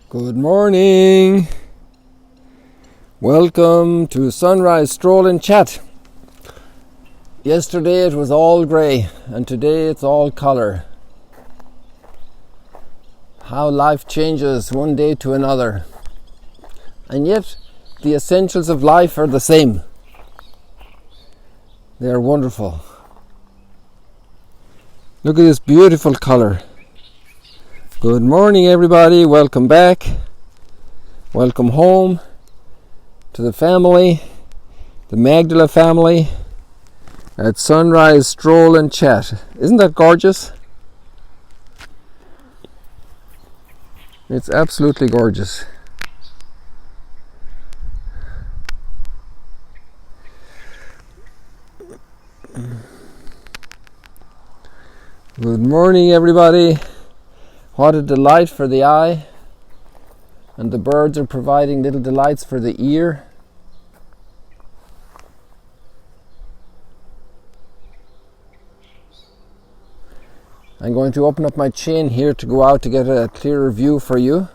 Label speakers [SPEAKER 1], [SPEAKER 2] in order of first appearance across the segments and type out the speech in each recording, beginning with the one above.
[SPEAKER 1] Good morning. Welcome to Sunrise Stroll and Chat. Yesterday it was all grey and today it's all colour. How life changes one day to another. And yet the essentials of life are the same. They are wonderful. Look at this beautiful colour. Good morning everybody, welcome back. Welcome home to the family, the Magdala family at Sunrise Stroll and Chat. Isn't that gorgeous? It's absolutely gorgeous. Good morning everybody. What a delight for the eye, and the birds are providing little delights for the ear. I'm going to open up my chain here to go out to get a clearer view for you,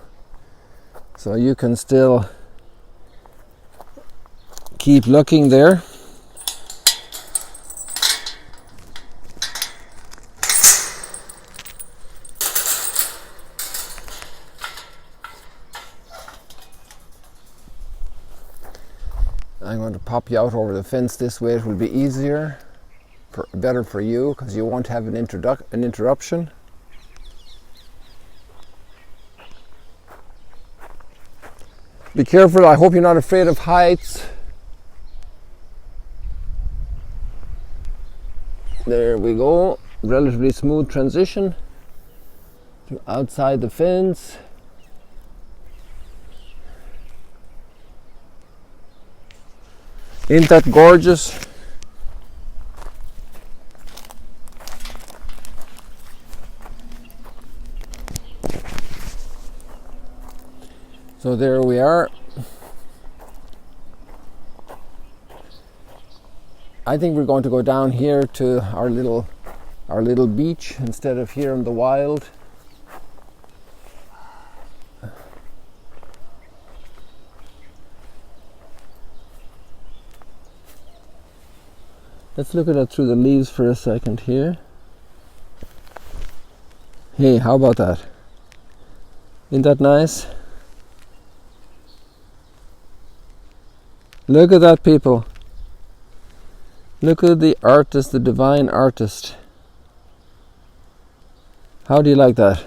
[SPEAKER 1] so you can still keep looking there. I'm going to pop you out over the fence this way. It will be easier, better for you, because you won't have an interruption. Be careful, I hope you're not afraid of heights. There we go, relatively smooth transition to outside the fence. Ain't that gorgeous? So there we are. I think we're going to go down here to our little beach instead of here in the wild. Let's look at it through the leaves for a second here. Hey, how about that? Isn't that nice? Look at that, people. Look at the artist, the divine artist. How do you like that?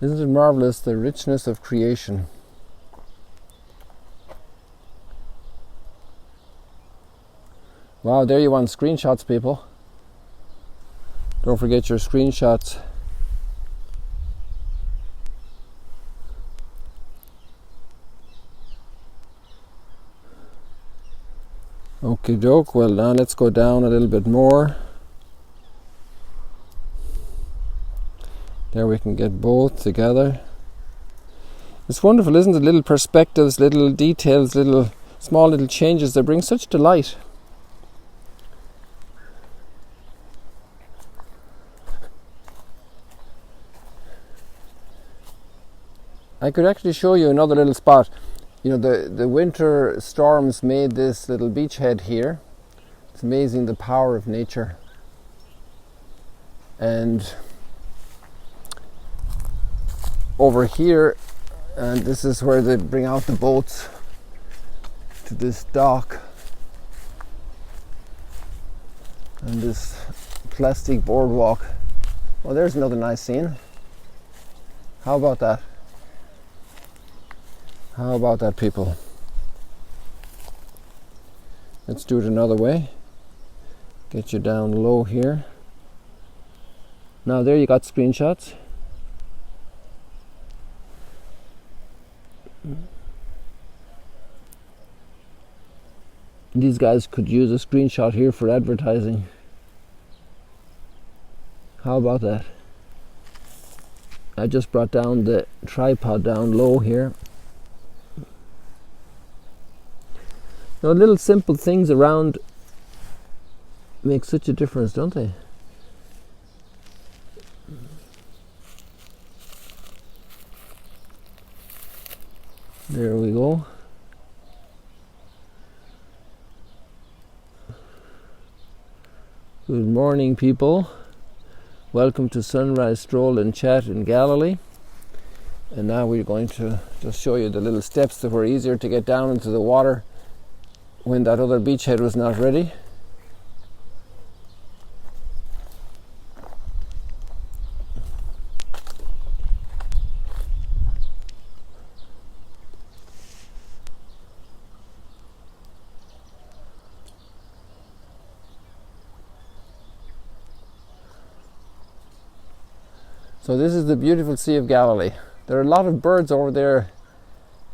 [SPEAKER 1] Isn't it marvelous, the richness of creation? Wow, there you want screenshots, people. Don't forget your screenshots. Okie doke, well now let's go down a little bit more. There we can get both together. It's wonderful, isn't it? Little perspectives, little details, small little changes that bring such delight. I could actually show you another little spot. You know, the winter storms made this little beachhead here. It's amazing the power of nature. And over here, and this is where they bring out the boats to this dock, and this plastic boardwalk. Well, there's another nice scene. How about that? How about that, people? Let's do it another way. Get you down low here. Now there you got screenshots. These guys could use a screenshot here for advertising. How about that? I just brought down the tripod down low here. You know, little simple things around make such a difference, don't they? There we go. Good morning, people. Welcome to Sunrise Stroll and Chat in Galilee. And now we're going to just show you the little steps that were easier to get down into the water when that other beachhead was not ready. So this is the beautiful Sea of Galilee. There are a lot of birds over there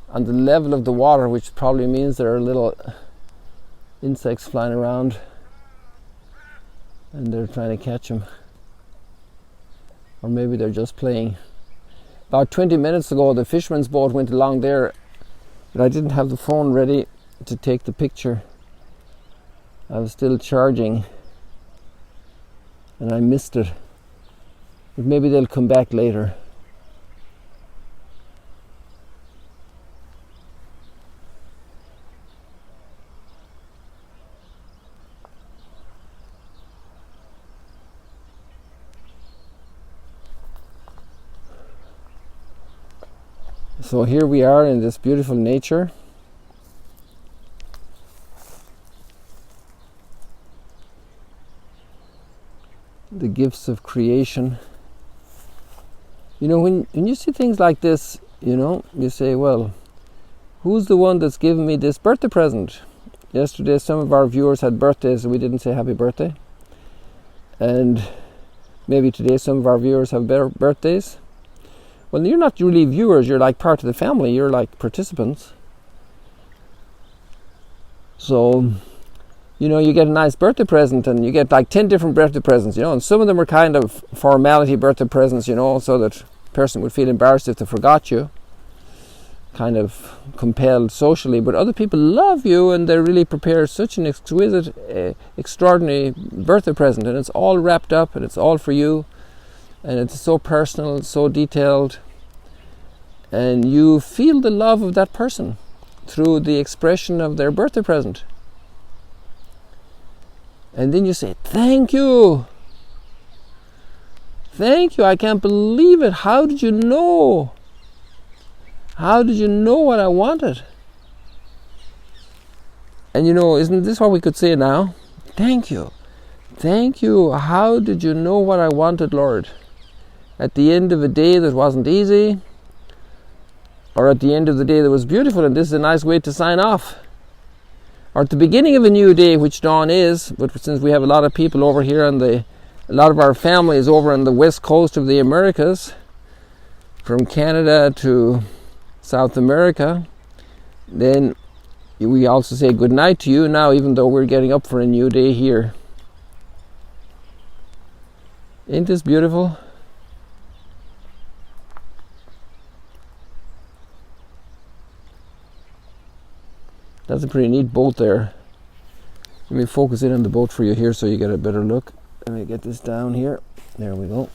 [SPEAKER 1] on the level of the water, which probably means there are little insects flying around and they're trying to catch them. Or maybe they're just playing. About 20 minutes ago, the fisherman's boat went along there, but I didn't have the phone ready to take the picture. I was still charging and I missed it. But maybe they'll come back later. So here we are in this beautiful nature. The gifts of creation. You know, when you see things like this, you know, you say, well, who's the one that's given me this birthday present? Yesterday some of our viewers had birthdays and we didn't say happy birthday. And maybe today some of our viewers have birthdays. Well, you're not really viewers, you're like part of the family, you're like participants. So, you know, you get a nice birthday present and you get like 10 different birthday presents, you know, and some of them are kind of formality birthday presents, you know, so that person would feel embarrassed if they forgot you, kind of compelled socially. But other people love you and they really prepare such an exquisite, extraordinary birthday present, and it's all wrapped up and it's all for you, and it's so personal, so detailed, and you feel the love of that person through the expression of their birthday present. And then you say, thank you. Thank you, I can't believe it. How did you know? How did you know what I wanted? And you know, isn't this what we could say now? Thank you. Thank you. How did you know what I wanted, Lord? At the end of a day that wasn't easy, or at the end of the day that was beautiful, and this is a nice way to sign off. Or at the beginning of a new day, which dawn is, but since we have a lot of people over here and a lot of our family is over on the west coast of the Americas, from Canada to South America, then we also say good night to you now, even though we're getting up for a new day here. Ain't this beautiful? That's a pretty neat boat there. Let me focus in on the boat for you here so you get a better look. Let me get this down here. There we go.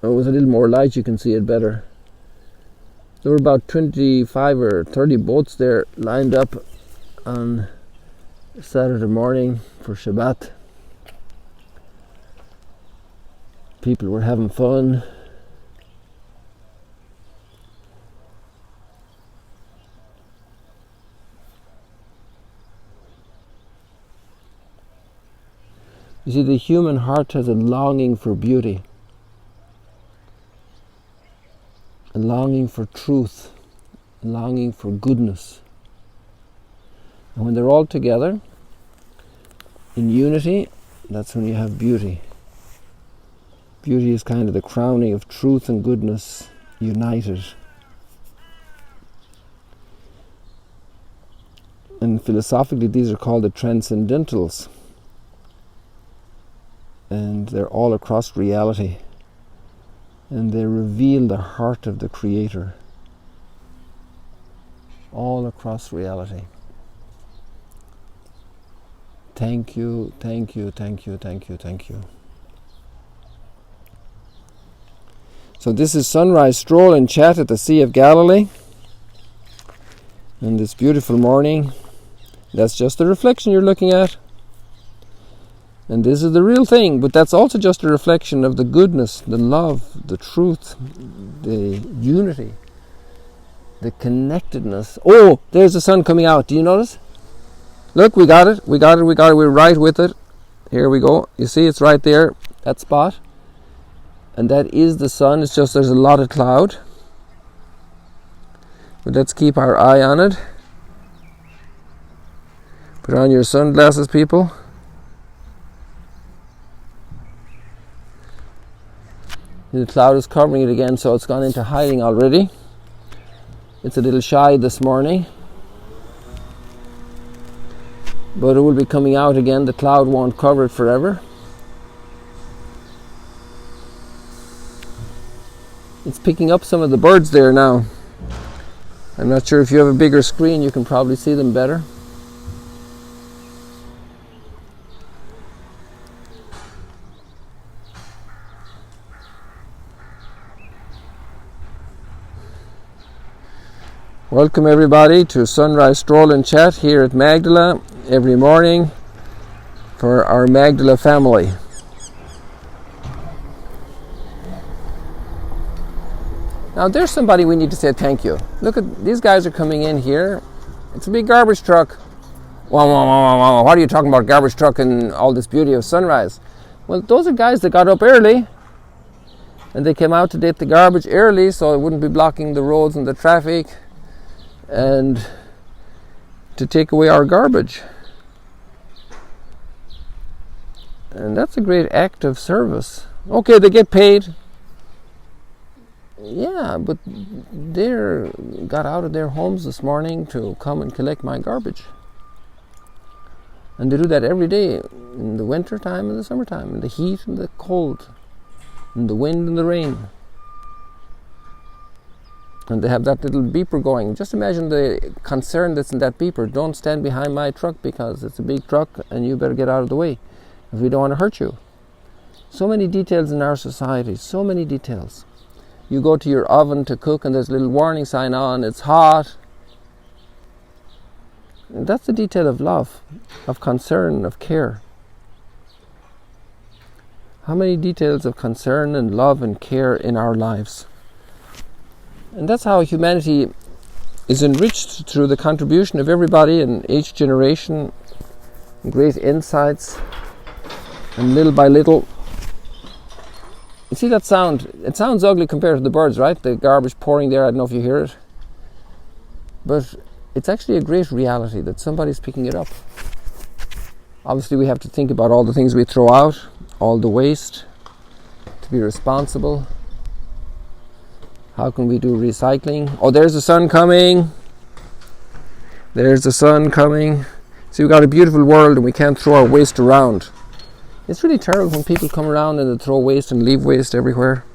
[SPEAKER 1] Oh, with a little more light you can see it better. There were about 25 or 30 boats there lined up on Saturday morning for Shabbat. People were having fun. You see, the human heart has a longing for beauty, a longing for truth, a longing for goodness. And when they're all together in unity, that's when you have beauty. Beauty is kind of the crowning of truth and goodness united. And philosophically, these are called the transcendentals. And they're all across reality, and they reveal the heart of the Creator all across reality. Thank you, thank you, thank you, thank you, thank you. So this is Sunrise Stroll and Chat at the Sea of Galilee. And this beautiful morning, that's just the reflection you're looking at. And this is the real thing, but that's also just a reflection of the goodness, the love, the truth, the unity, the connectedness. Oh, there's the sun coming out. Do you notice? Look, we got it. We're right with it. Here we go. You see, it's right there, that spot. And that is the sun. It's just there's a lot of cloud. But let's keep our eye on it. Put on your sunglasses, people. The cloud is covering it again, so it's gone into hiding already. It's a little shy this morning. But it will be coming out again. The cloud won't cover it forever. It's picking up some of the birds there now. I'm not sure if you have a bigger screen, you can probably see them better. Welcome everybody to Sunrise Stroll and Chat here at Magdala every morning for our Magdala family. Now there's somebody we need to say thank you. Look at these guys are coming in here. It's a big garbage truck. Wow, wow, wow, wow. What are you talking about, garbage truck and all this beauty of sunrise? Well, those are guys that got up early and they came out to get the garbage early so it wouldn't be blocking the roads and the traffic and to take away our garbage. And that's a great act of service. Okay, they get paid. Yeah, but they got out of their homes this morning to come and collect my garbage. And they do that every day, in the winter time and the summertime, in the heat and the cold, in the wind and the rain. And they have that little beeper going. Just imagine the concern that's in that beeper. Don't stand behind my truck because it's a big truck and you better get out of the way if we don't want to hurt you. So many details in our society, so many details. You go to your oven to cook and there's a little warning sign on, it's hot. And that's the detail of love, of concern, of care. How many details of concern and love and care in our lives? And that's how humanity is enriched through the contribution of everybody in each generation, great insights, and little by little. You see that sound? It sounds ugly compared to the birds, right? The garbage pouring there, I don't know if you hear it. But it's actually a great reality that somebody's picking it up. Obviously we have to think about all the things we throw out, all the waste, to be responsible. How can we do recycling? Oh, there's the sun coming. There's the sun coming. See, we've got a beautiful world and we can't throw our waste around. It's really terrible when people come around and they throw waste and leave waste everywhere.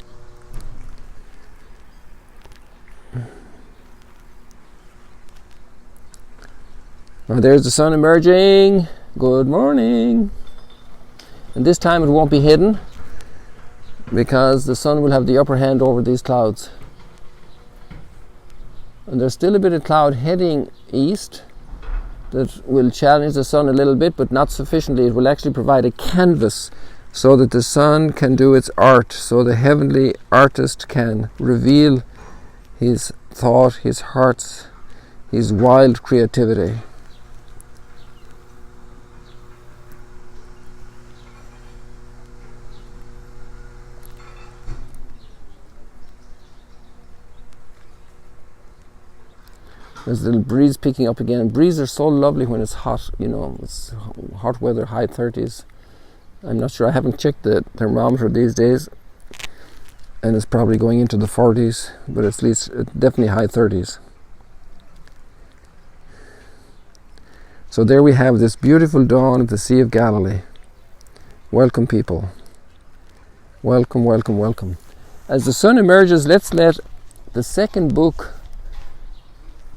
[SPEAKER 1] Now there's the sun emerging. Good morning. And this time it won't be hidden because the sun will have the upper hand over these clouds. And there's still a bit of cloud heading east that will challenge the sun a little bit, but not sufficiently. It will actually provide a canvas so that the sun can do its art, so the heavenly artist can reveal his thought, his heart's, his wild creativity. There's a little breeze picking up again. Breezes are so lovely when it's hot, you know, it's hot weather, high 30s. I'm not sure, I haven't checked the thermometer these days, and it's probably going into the 40s, but at least definitely high 30s. So there we have this beautiful dawn at the Sea of Galilee. Welcome, people. Welcome, welcome, welcome. As the sun emerges, let's let the second book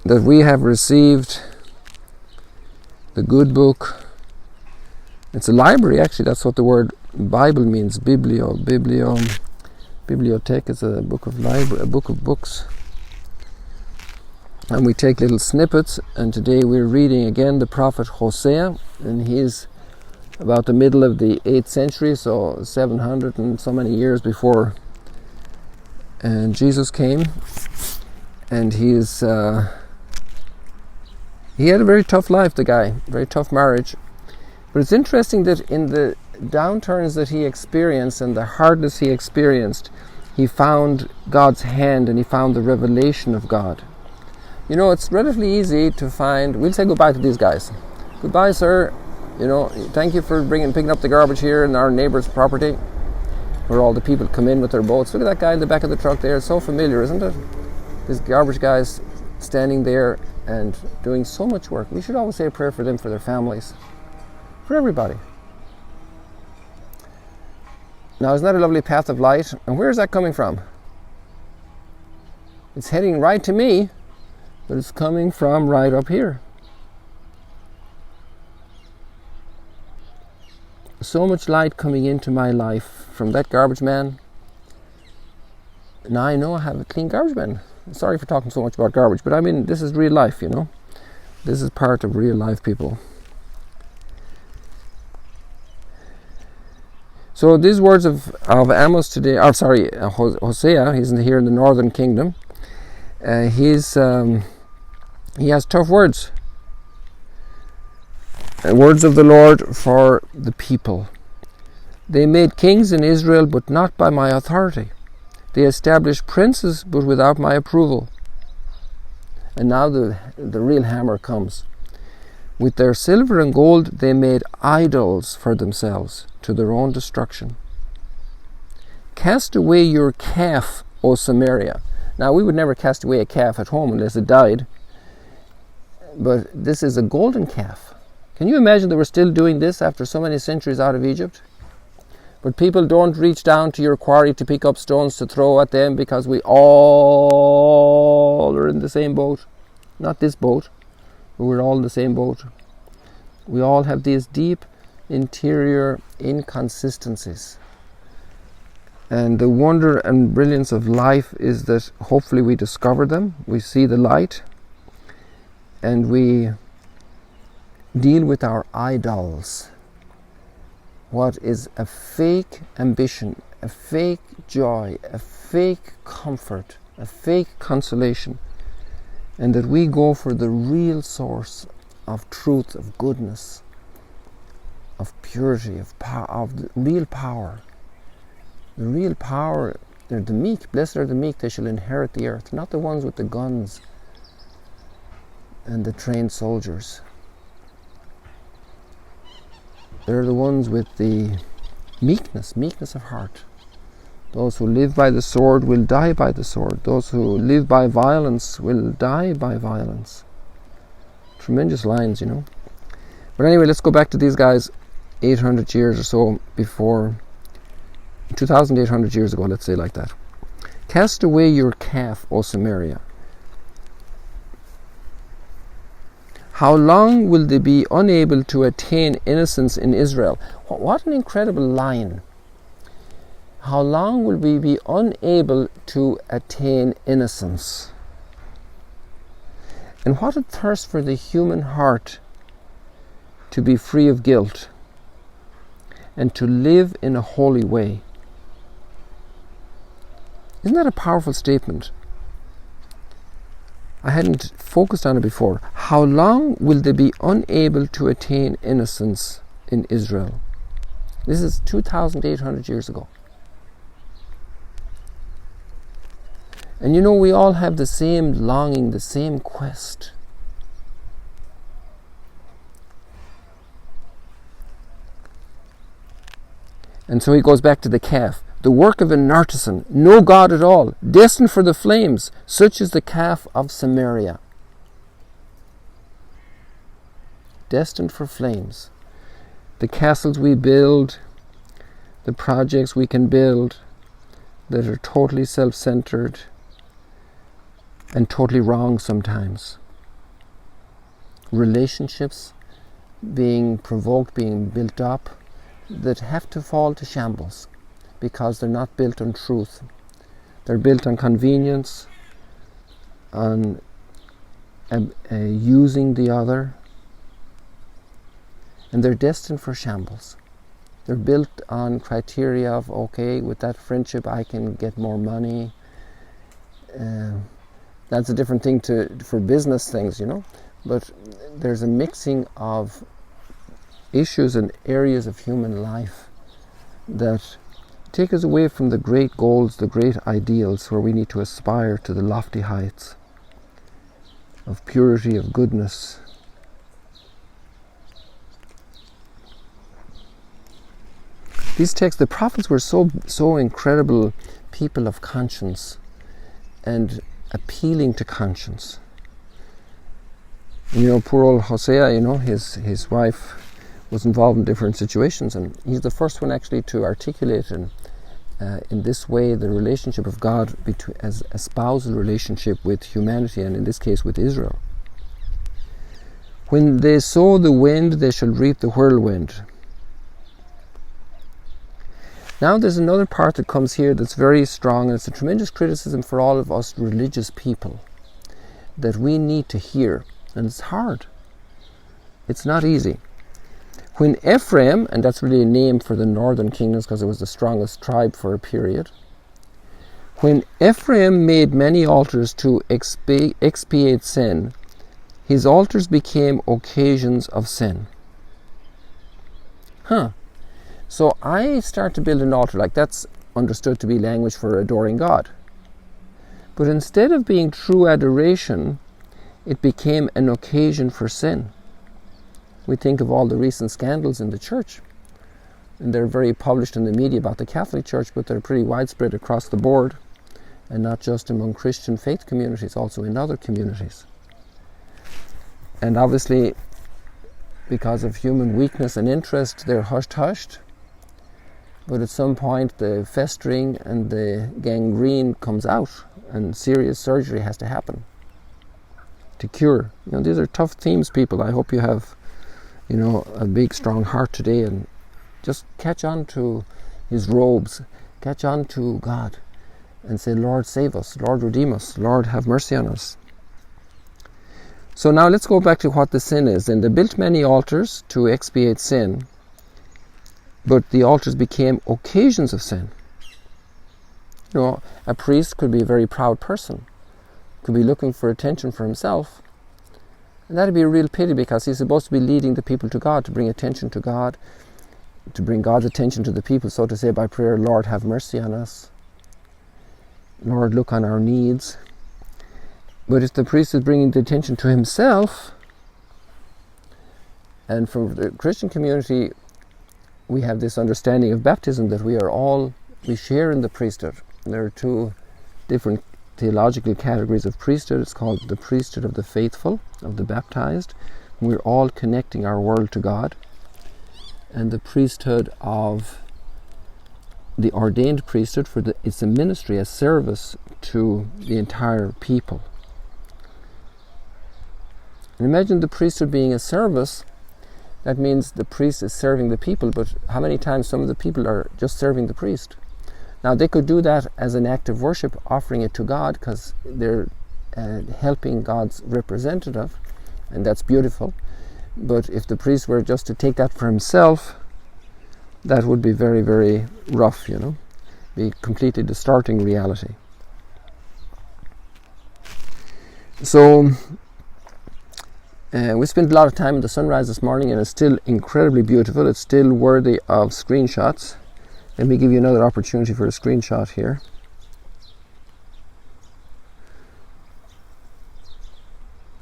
[SPEAKER 1] that we have received, the good book, It's a library, actually. That's what the word Bible means. Bibliothèque is a book of library, a book of books. And we take little snippets, and today we're reading again the prophet Hosea, and he's about the middle of the 8th century, so 700 and so many years before Jesus came. And he had a very tough life, the guy, very tough marriage. But it's interesting that in the downturns that he experienced and the hardness he experienced, he found God's hand and he found the revelation of God. You know, it's relatively easy to find. We'll say goodbye to these guys. Goodbye, sir. You know, thank you for picking up the garbage here in our neighbour's property, where all the people come in with their boats. Look at that guy in the back of the truck there. It's so familiar, isn't it? This garbage guy's standing there and doing so much work. We should always say a prayer for them, for their families, for everybody. Now, isn't that a lovely path of light? And where is that coming from? It's heading right to me, but it's coming from right up here. So much light coming into my life from that garbage man. Now I know I have a clean garbage man. Sorry for talking so much about garbage, but I mean, this is real life, you know. This is part of real life, people. So these words of Amos today, Hosea, he's here in the northern kingdom. He has tough words. Words of the Lord for the people. They made kings in Israel, but not by my authority. They established princes, but without my approval. And now the real hammer comes. With their silver and gold, they made idols for themselves, to their own destruction. Cast away your calf, O Samaria. Now, we would never cast away a calf at home unless it died. But this is a golden calf. Can you imagine they were still doing this after so many centuries out of Egypt? But people don't reach down to your quarry to pick up stones to throw at them, because we all are in the same boat. Not this boat, but we're all in the same boat. We all have these deep interior inconsistencies. And the wonder and brilliance of life is that hopefully we discover them, we see the light, and we deal with our idols. What is a fake ambition, a fake joy, a fake comfort, a fake consolation, and that we go for the real source of truth, of goodness, of purity, of the real power. The real power, they're the meek. Blessed are the meek, they shall inherit the earth. Not the ones with the guns and the trained soldiers. They're the ones with the meekness of heart. Those who live by the sword will die by the sword. Those who live by violence will die by violence. Tremendous lines, you know. But anyway, let's go back to these guys 800 years or so before, 2,800 years ago, let's say like that. Cast away your calf, O Samaria. How long will they be unable to attain innocence in Israel? What an incredible line. How long will we be unable to attain innocence? And what a thirst for the human heart to be free of guilt and to live in a holy way. Isn't that a powerful statement? I hadn't focused on it before. How long will they be unable to attain innocence in Israel? This is 2,800 years ago. And you know, we all have the same longing, the same quest. And so he goes back to the calf. The work of an artisan, no God at all, destined for the flames, such as the calf of Samaria. Destined for flames. The castles we build, the projects we can build that are totally self-centered and totally wrong sometimes. Relationships being provoked, being built up, that have to fall to shambles because they're not built on truth. They're built on convenience, on using the other, and they're destined for shambles. They're built on criteria of, okay, with that friendship I can get more money. That's a different thing for business things, but there's a mixing of issues and areas of human life that take us away from the great goals, the great ideals, where we need to aspire to the lofty heights of purity, of goodness. These texts, the prophets were so incredible people of conscience and appealing to conscience. Poor old Hosea, his wife was involved in different situations, and he's the first one actually to articulate in this way the relationship of God as a spousal relationship with humanity, and in this case with Israel. When they sow the wind, they shall reap the whirlwind. Now there's another part that comes here that's very strong, and it's a tremendous criticism for all of us religious people that we need to hear, and it's hard. It's not easy. When Ephraim, and that's really a name for the northern kingdoms because it was the strongest tribe for a period, when Ephraim made many altars to expiate sin, his altars became occasions of sin. So I start to build an altar, like that's understood to be language for adoring God. But instead of being true adoration, it became an occasion for sin. We think of all the recent scandals in the church, and they're very published in the media about the Catholic Church, but they're pretty widespread across the board, and not just among Christian faith communities, also in other communities. And obviously, because of human weakness and interest, they're hushed. But at some point, the festering and the gangrene comes out, and serious surgery has to happen to cure. These are tough themes, people. I hope you have a big strong heart today, and just catch on to his robes, catch on to God, and say, Lord, save us, Lord, redeem us, Lord, have mercy on us. So now let's go back to what the sin is. And they built many altars to expiate sin, but the altars became occasions of sin. A priest could be a very proud person, could be looking for attention for himself. And that'd be a real pity, because he's supposed to be leading the people to God, to bring attention to God, to bring God's attention to the people, so to say, by prayer, Lord, have mercy on us. Lord, look on our needs. But if the priest is bringing the attention to himself, and from the Christian community, we have this understanding of baptism that we share in the priesthood. There are two different theological categories of priesthood. It's called the priesthood of the faithful, of the baptized. We're all connecting our world to God. And the priesthood of the ordained priesthood, it's a ministry, a service to the entire people. And imagine the priesthood being a service. That means the priest is serving the people, but how many times some of the people are just serving the priest? Now, they could do that as an act of worship, offering it to God, because they're helping God's representative, and that's beautiful. But if the priest were just to take that for himself, that would be very, very rough, be completely distorting reality. So, we spent a lot of time in the sunrise this morning, and it's still incredibly beautiful. It's still worthy of screenshots. Let me give you another opportunity for a screenshot here.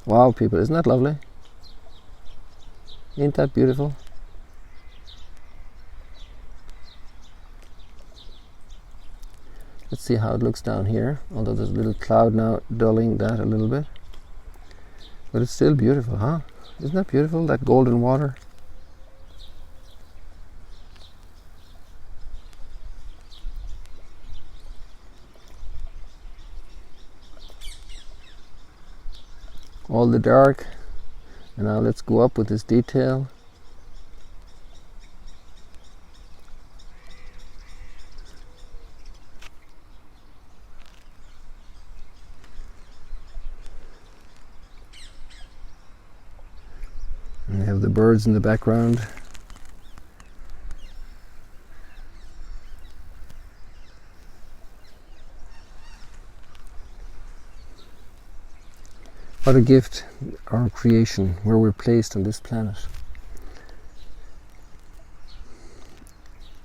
[SPEAKER 1] Wow, people, isn't that lovely? Ain't that beautiful? Let's see how it looks down here, although there's a little cloud now dulling that a little bit. But it's still beautiful, huh? Isn't that beautiful, that golden water? All the dark, and now let's go up with this detail. And we have the birds in the background. What a gift, our creation, where we're placed on this planet.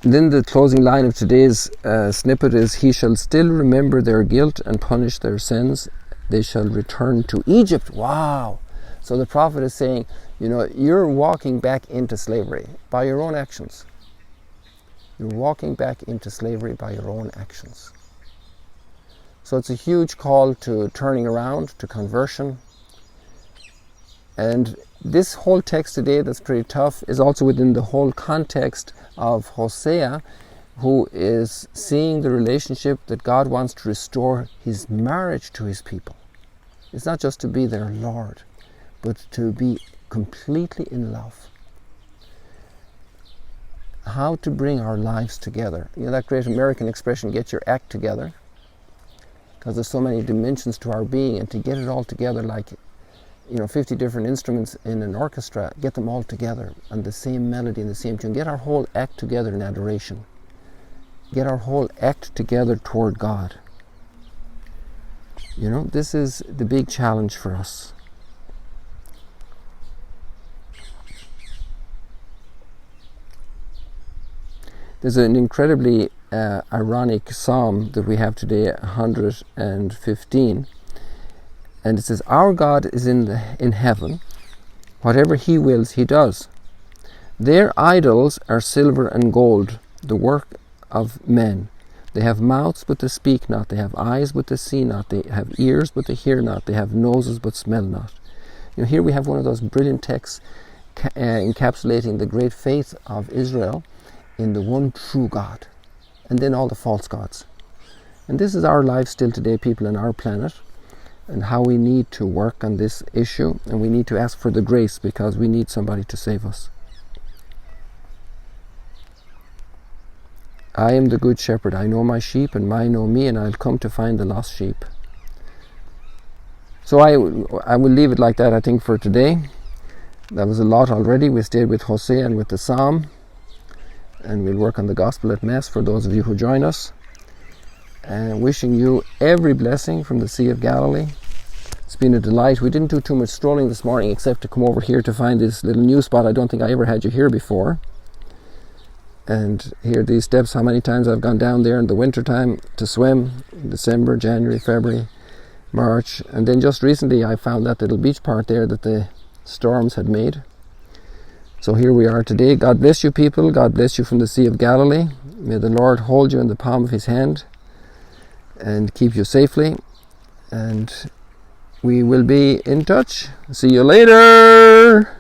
[SPEAKER 1] And then the closing line of today's snippet is, he shall still remember their guilt and punish their sins. They shall return to Egypt. Wow! So the prophet is saying, you're walking back into slavery by your own actions. You're walking back into slavery by your own actions. So it's a huge call to turning around, to conversion. And this whole text today that's pretty tough is also within the whole context of Hosea, who is seeing the relationship that God wants to restore his marriage to his people. It's not just to be their Lord, but to be completely in love. How to bring our lives together. That great American expression, get your act together, because there's so many dimensions to our being, and to get it all together like 50 different instruments in an orchestra, get them all together on the same melody and the same tune. Get our whole act together in adoration. Get our whole act together toward God. This is the big challenge for us. There's an incredibly ironic psalm that we have today, 115. And it says, our God is in heaven. Whatever he wills, he does. Their idols are silver and gold, the work of men. They have mouths, but they speak not. They have eyes, but they see not. They have ears, but they hear not. They have noses, but smell not. Here we have one of those brilliant texts encapsulating the great faith of Israel in the one true God, and then all the false gods. And this is our life still today, people, on our planet, and how we need to work on this issue, and we need to ask for the grace, because we need somebody to save us. I am the good shepherd. I know my sheep, and mine know me, and I'll come to find the lost sheep. So I will leave it like that, I think, for today. That was a lot already. We stayed with Hosea and with the Psalm, and we'll work on the Gospel at Mass for those of you who join us. And wishing you every blessing from the Sea of Galilee. It's been a delight. We didn't do too much strolling this morning, except to come over here to find this little new spot. I don't think I ever had you here before. And here are these steps, how many times I've gone down there in the winter time to swim, in December, January, February, March. And then just recently I found that little beach part there that the storms had made. So here we are today. God bless you, people. God bless you from the Sea of Galilee. May the Lord hold you in the palm of his hand and keep you safely, and we will be in touch. See you later.